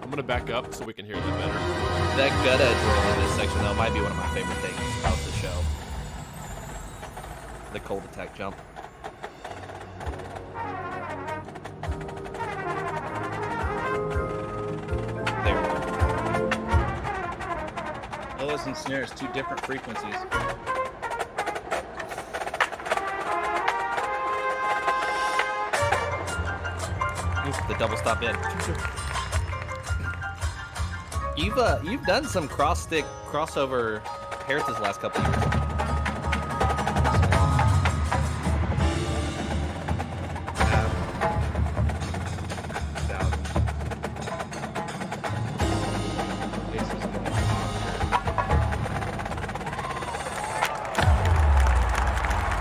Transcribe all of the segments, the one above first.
I'm gonna back up so we can hear that better. That gut edge roll in this section, though, might be one of my favorite things of the show. The cold attack jump. There we go. Solos and snares, two different frequencies. The double stop in. You've done some cross-stick crossover pairs this last couple of years.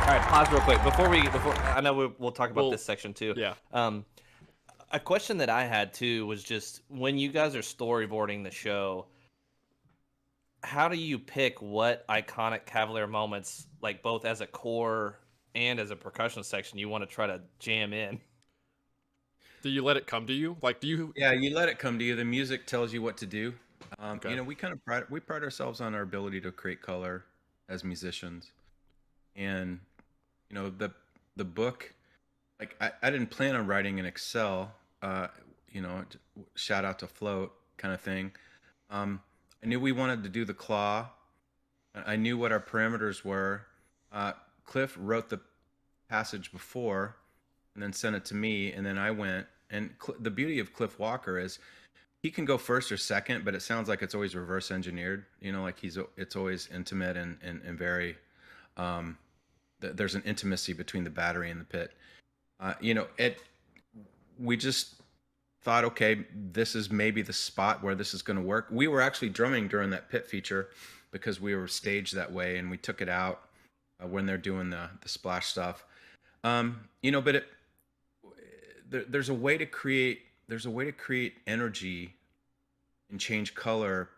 All right, pause real quick before I know we'll talk about this section too. Yeah. A question that I had too was just when you guys are storyboarding the show, how do you pick what iconic Cavalier moments, like both as a core and as a percussion section, you want to try to jam in? Do you let it come to you? Like, do you? Yeah, you let it come to you. The music tells you what to do. Okay. You know, we pride ourselves on our ability to create color as musicians, and you know the book. Like I didn't plan on writing in Excel, you know, shout out to Float kind of thing. I knew we wanted to do the claw. I knew what our parameters were. Cliff wrote the passage before and then sent it to me, and then I went. And the beauty of Cliff Walker is he can go first or second, but it sounds like it's always reverse engineered. You know, like it's always intimate and very, there's an intimacy between the battery and the pit. You know, we just thought, okay, this is maybe the spot where this is going to work. We were actually drumming during that pit feature because we were staged that way, and we took it out when they're doing the splash stuff. You know, but there's a way to create energy and change color,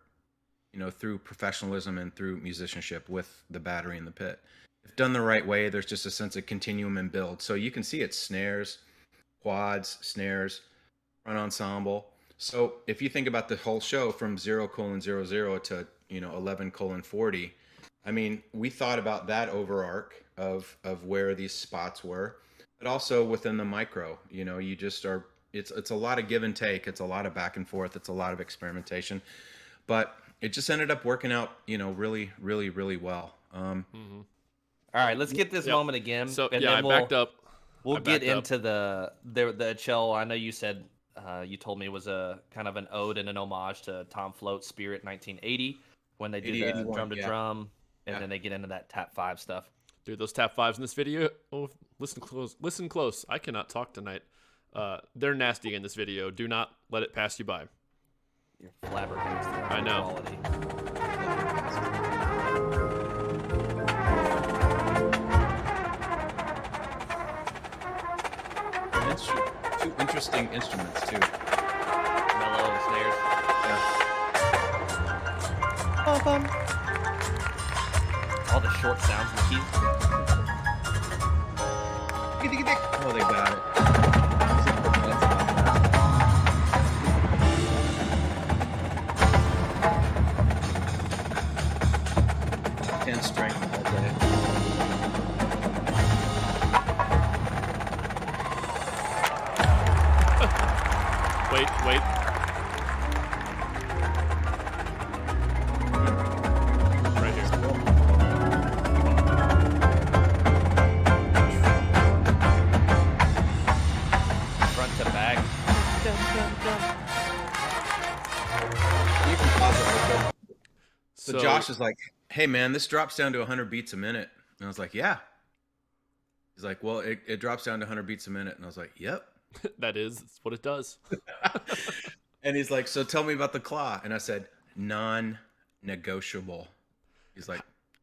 you know, through professionalism and through musicianship with the battery and the pit. If done the right way, there's just a sense of continuum and build. So you can see it's snares, quads, snares, front ensemble. So if you think about the whole show from 0:00 to, you know, 11:40, I mean, we thought about that over arc of where these spots were, but also within the micro. You know, you just are. It's a lot of give and take. It's a lot of back and forth. It's a lot of experimentation, but it just ended up working out, you know, really, really, really well. All right, let's get this moment again. So and yeah, then I backed up. We'll get into the cello. I know you said you told me it was a kind of an ode and an homage to Tom Float's Spirit 1980 when they did the drum to drum, and then they get into that tap 5 stuff. Dude, those tap 5s in this video. Oh, listen close. I cannot talk tonight. They're nasty in this video. Do not let it pass you by. You're flabbergasted. I know. Quality. Two interesting instruments too. Mellow snares. Yeah. All the short sounds in the keys. Oh, they got it. Ten strength all day. Wait. Right here. Front to back. You can pause it real quick. So So Josh is like, hey man, this drops down to 100 beats a minute. And I was like, yeah. He's like, well, it drops down to 100 beats a minute. And I was like, yep. that's what it does. And he's like, so tell me about the claw. And I said, non-negotiable. He's like,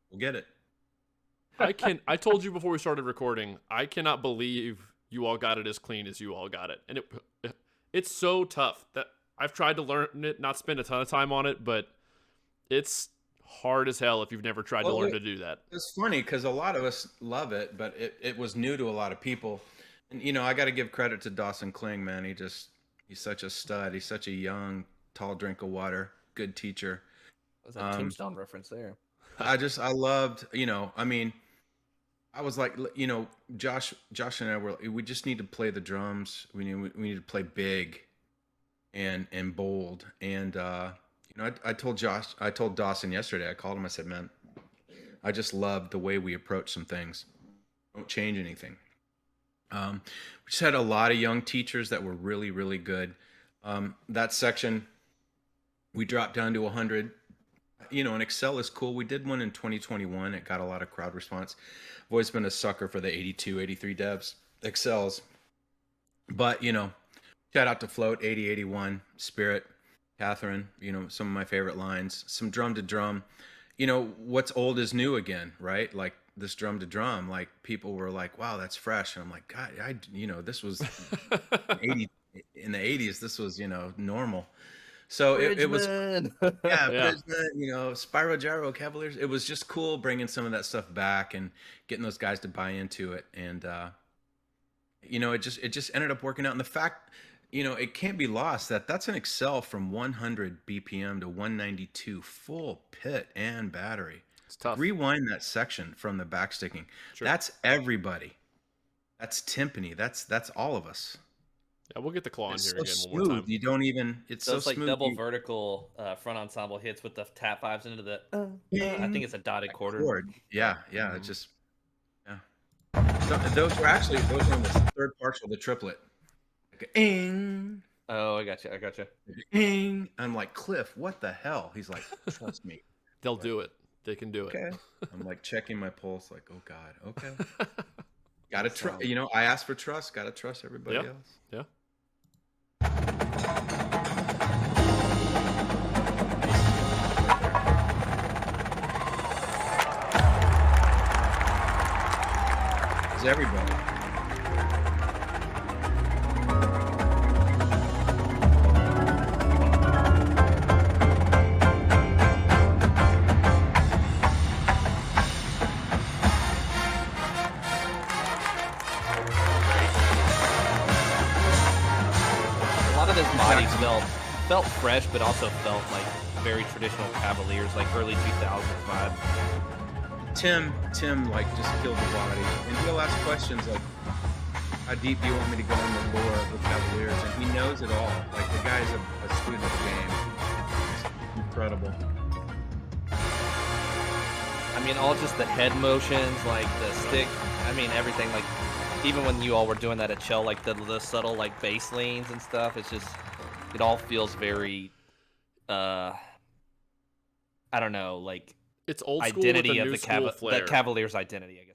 we'll get it. I told you before we started recording, I cannot believe you all got it as clean as you all got it. And it's so tough that I've tried to learn it, not spend a ton of time on it, but it's hard as hell if you've never tried to learn to do that. It's funny because a lot of us love it, but it was new to a lot of people. And, you know, I got to give credit to Dawson Kling, man. He's such a stud. He's such a young tall drink of water, good teacher. Was that Tombstone reference there? I loved, I mean, I was like, Josh and I we just need to play the drums. We need to play big and bold. And, I told Dawson yesterday, I called him, I said, man, I just love the way we approach some things. Don't change anything. We just had a lot of young teachers that were really, really good. That section, we dropped down to 100. And Excel is cool. We did one in 2021. It got a lot of crowd response. I've always been a sucker for the 82, 83 devs, Excels. But, shout out to Float, 80, 81, Spirit, Catherine, some of my favorite lines, some drum to drum. What's old is new again, right? Like this drum to drum, like people were like, wow, that's fresh. And I'm like, God, this was 80 in the 80s. This was, normal. So it was, Yeah. Spyro Gyro, Cavaliers. It was just cool bringing some of that stuff back and getting those guys to buy into it. And, it just ended up working out. And the fact, it can't be lost that that's an Excel from 100 BPM to 192 full pit and battery. It's tough. Rewind that section from the backsticking. Sure. That's everybody. That's timpani. That's all of us. Yeah, we'll get the claw in It's here so again smooth. one more time. You don't even. It's So so it's like smooth. double vertical front ensemble hits with the tap fives into the. I think it's a dotted quarter. Yeah. It's just. Yeah. So those were in the third partial, the triplet. Like, ing, Oh, I got you. ing. I'm like, Cliff, what the hell? He's like, trust me. They'll do it. They can do it. Okay. I'm like checking my pulse, like, oh God, okay. Gotta trust. I asked for trust. Gotta trust everybody else. Yeah. It's everybody. Body felt fresh, but also felt like very traditional Cavaliers, like early 2000s vibe. Tim, like just killed the body, and he'll ask questions like, "How deep do you want me to go in the lore of the Cavaliers?" And he knows it all. Like the guy's a student of the game. It's incredible. I mean, all just the head motions, like the stick. I mean, everything. Like even when you all were doing that at Chell, like the subtle like bass leans and stuff. It's just. It all feels very, I don't know, like it's old school identity with a of new the school flair. Cavaliers' identity, I guess.